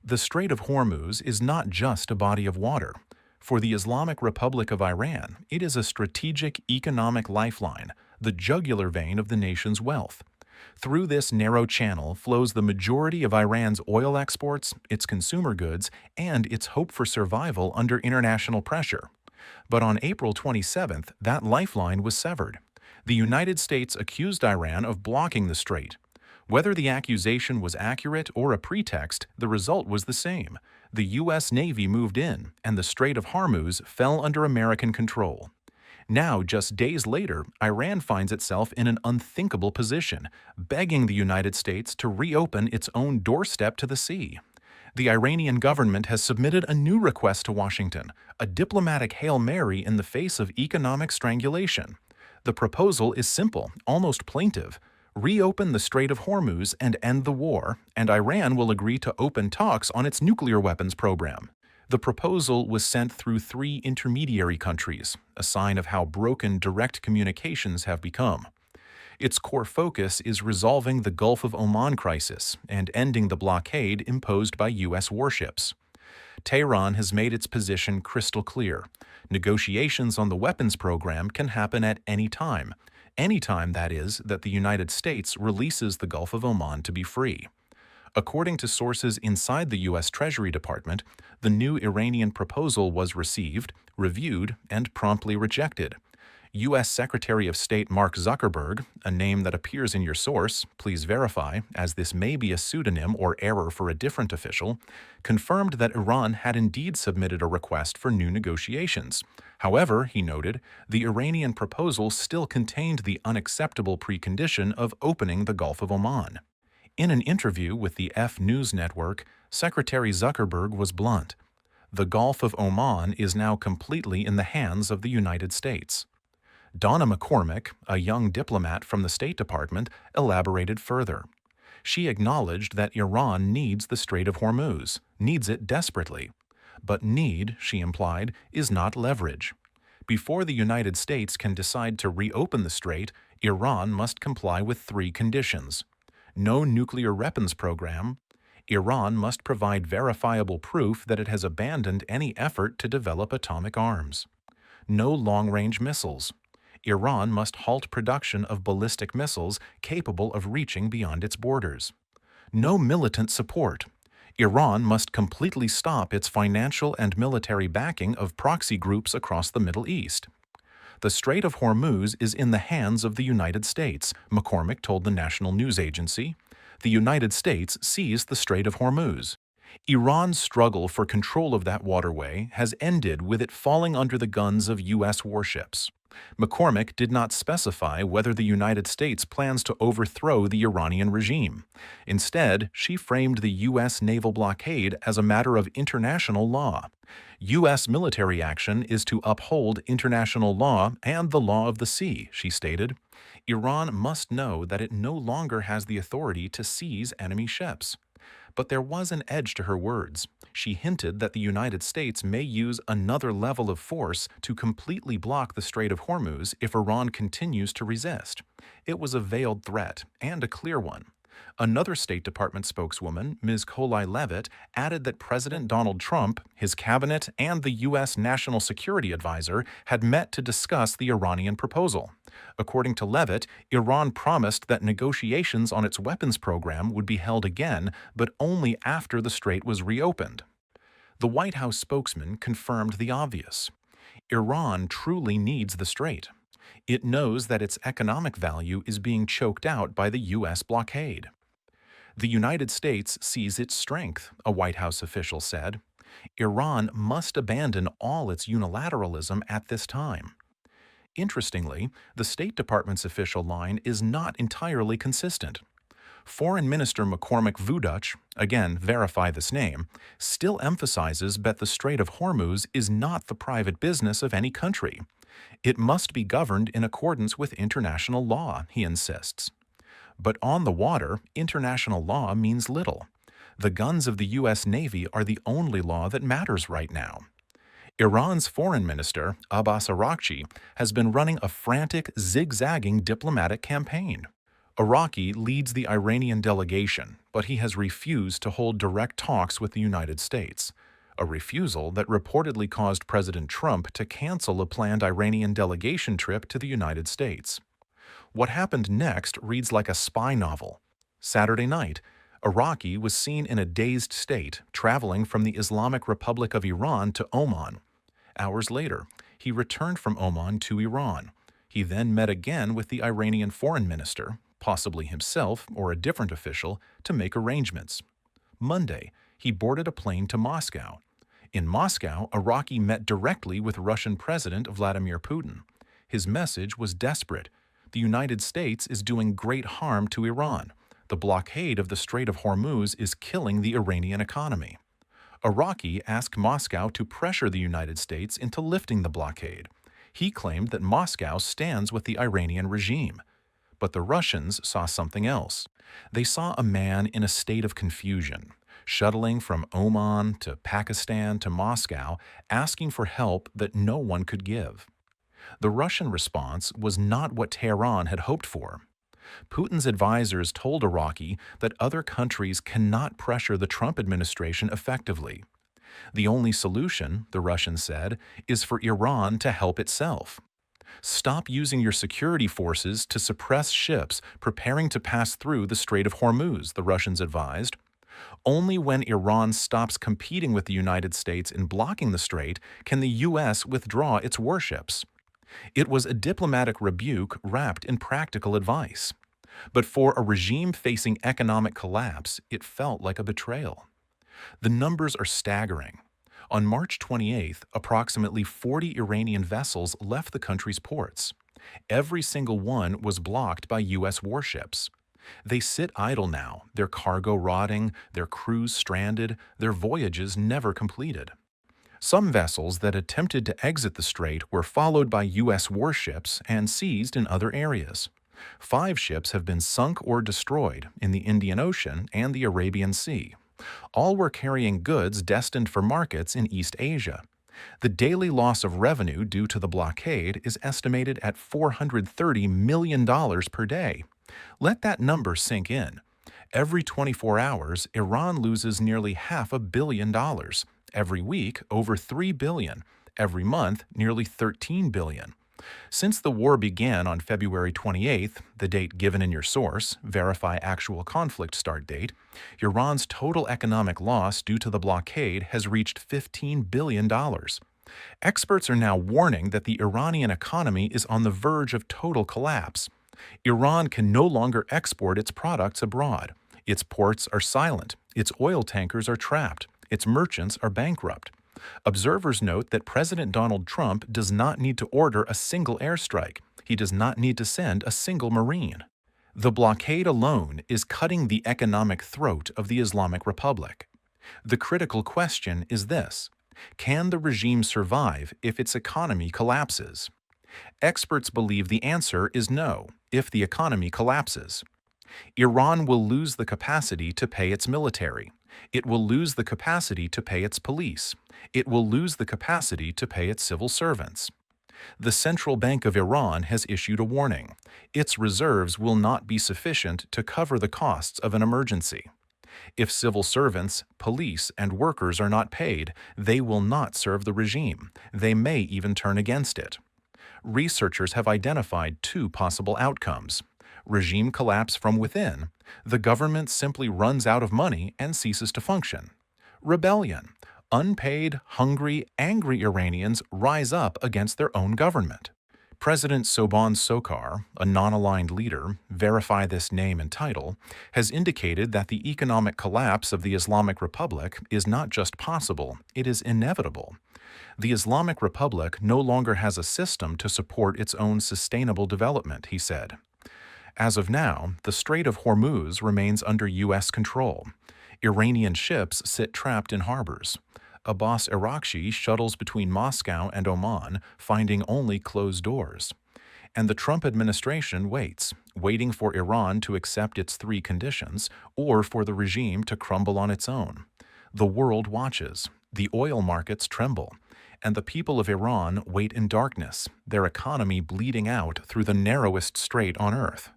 The Strait of Hormuz is not just a body of water. For the Islamic Republic of Iran, it is a strategic economic lifeline, the jugular vein of the nation's wealth. Through this narrow channel flows the majority of Iran's oil exports, its consumer goods, and its hope for survival under international pressure. But on April 27th, that lifeline was severed. The United States accused Iran of blocking the strait. Whether the accusation was accurate or a pretext, the result was the same. The U.S. Navy moved in, and the Strait of Hormuz fell under American control. Now, just days later, Iran finds itself in an unthinkable position, begging the United States to reopen its own doorstep to the sea. The Iranian government has submitted a new request to Washington, a diplomatic Hail Mary in the face of economic strangulation. The proposal is simple, almost plaintive. Reopen the Strait of Hormuz and end the war, and Iran will agree to open talks on its nuclear weapons program. The proposal was sent through 3 intermediary countries, a sign of how broken direct communications have become. Its core focus is resolving the Gulf of Oman crisis and ending the blockade imposed by U.S. warships. Tehran has made its position crystal clear. Negotiations on the weapons program can happen at any time, that is, that the United States releases the Gulf of Oman to be free. According to sources inside the U.S. Treasury Department, the new Iranian proposal was received, reviewed, and promptly rejected. U.S. Secretary of State Mark Zuckerberg, a name that appears in your source, please verify, as this may be a pseudonym or error for a different official, confirmed that Iran had indeed submitted a request for new negotiations. However, he noted, the Iranian proposal still contained the unacceptable precondition of opening the Gulf of Oman. In an interview with the F News network, Secretary Zuckerberg was blunt. The Gulf of Oman is now completely in the hands of the United States. Donna McCormick, a young diplomat from the State Department, elaborated further. She acknowledged that Iran needs the Strait of Hormuz, needs it desperately. But need, she implied, is not leverage. Before the United States can decide to reopen the strait, Iran must comply with 3 conditions. No nuclear weapons program. Iran must provide verifiable proof that it has abandoned any effort to develop atomic arms. No long-range missiles. Iran must halt production of ballistic missiles capable of reaching beyond its borders. No militant support. Iran must completely stop its financial and military backing of proxy groups across the Middle East. The Strait of Hormuz is in the hands of the United States, McCormick told the national news agency. The United States seized the Strait of Hormuz. Iran's struggle for control of that waterway has ended with it falling under the guns of U.S. warships. McCormick did not specify whether the United States plans to overthrow the Iranian regime. Instead, she framed the U.S. naval blockade as a matter of international law. U.S. military action is to uphold international law and the law of the sea, she stated. Iran must know that it no longer has the authority to seize enemy ships. But there was an edge to her words. She hinted that the United States may use another level of force to completely block the Strait of Hormuz if Iran continues to resist. It was a veiled threat, and a clear one. Another State Department spokeswoman, Ms. Coley Levitt, added that President Donald Trump, his cabinet, and the U.S. National Security Advisor had met to discuss the Iranian proposal. According to Levitt, Iran promised that negotiations on its weapons program would be held again, but only after the strait was reopened. The White House spokesman confirmed the obvious. Iran truly needs the strait. It knows that its economic value is being choked out by the U.S. blockade. The United States sees its strength, a White House official said. Iran must abandon all its unilateralism at this time. Interestingly, the State Department's official line is not entirely consistent. Foreign Minister McCormick Vuduch, again verify this name, still emphasizes that the Strait of Hormuz is not the private business of any country. It must be governed in accordance with international law, he insists. But on the water, international law means little. The guns of the U.S. Navy are the only law that matters right now. Iran's foreign minister, Abbas Araqchi, has been running a frantic, zigzagging diplomatic campaign. Araqchi leads the Iranian delegation, but he has refused to hold direct talks with the United States, a refusal that reportedly caused President Trump to cancel a planned Iranian delegation trip to the United States. What happened next reads like a spy novel. Saturday night, Araqchi was seen in a dazed state traveling from the Islamic Republic of Iran to Oman. Hours later, he returned from Oman to Iran. He then met again with the Iranian foreign minister, possibly himself or a different official, to make arrangements. Monday, he boarded a plane to Moscow. In Moscow, Araqchi met directly with Russian President Vladimir Putin. His message was desperate. The United States is doing great harm to Iran. The blockade of the Strait of Hormuz is killing the Iranian economy. Araqchi asked Moscow to pressure the United States into lifting the blockade. He claimed that Moscow stands with the Iranian regime. But the Russians saw something else. They saw a man in a state of confusion, shuttling from Oman to Pakistan to Moscow, asking for help that no one could give. The Russian response was not what Tehran had hoped for. Putin's advisors told Araqchi that other countries cannot pressure the Trump administration effectively. The only solution, the Russians said, is for Iran to help itself. Stop using your security forces to suppress ships preparing to pass through the Strait of Hormuz, the Russians advised. Only when Iran stops competing with the United States in blocking the strait can the U.S. withdraw its warships. It was a diplomatic rebuke wrapped in practical advice. But for a regime facing economic collapse, it felt like a betrayal. The numbers are staggering. On March 28th, approximately 40 Iranian vessels left the country's ports. Every single one was blocked by U.S. warships. They sit idle now, their cargo rotting, their crews stranded, their voyages never completed. Some vessels that attempted to exit the strait were followed by U.S. warships and seized in other areas. 5 ships have been sunk or destroyed in the Indian Ocean and the Arabian Sea. All were carrying goods destined for markets in East Asia. The daily loss of revenue due to the blockade is estimated at $430 million per day. Let that number sink in. Every 24 hours, Iran loses nearly $500 million. Every week, over $3 billion. Every month, nearly $13 billion. Since the war began on February 28th, the date given in your source, verify actual conflict start date, Iran's total economic loss due to the blockade has reached $15 billion. Experts are now warning that the Iranian economy is on the verge of total collapse. Iran can no longer export its products abroad. Its ports are silent. Its oil tankers are trapped. Its merchants are bankrupt. Observers note that President Donald Trump does not need to order a single airstrike. He does not need to send a single Marine. The blockade alone is cutting the economic throat of the Islamic Republic. The critical question is this: can the regime survive if its economy collapses? Experts believe the answer is no, if the economy collapses. Iran will lose the capacity to pay its military. It will lose the capacity to pay its police. It will lose the capacity to pay its civil servants. The Central Bank of Iran has issued a warning. Its reserves will not be sufficient to cover the costs of an emergency. If civil servants, police, and workers are not paid, they will not serve the regime. They may even turn against it. Researchers have identified 2 possible outcomes: regime collapse from within, the government simply runs out of money and ceases to function; rebellion, unpaid, hungry, angry Iranians rise up against their own government. President Soban Sokar, a non-aligned leader, verify this name and title, has indicated that the economic collapse of the Islamic Republic is not just possible, it is inevitable. The Islamic Republic no longer has a system to support its own sustainable development, he said. As of now, the Strait of Hormuz remains under U.S. control. Iranian ships sit trapped in harbors. Abbas Araqchi shuttles between Moscow and Oman, finding only closed doors. And the Trump administration waits, waiting for Iran to accept its 3 conditions or for the regime to crumble on its own. The world watches, the oil markets tremble, and the people of Iran wait in darkness, their economy bleeding out through the narrowest strait on earth.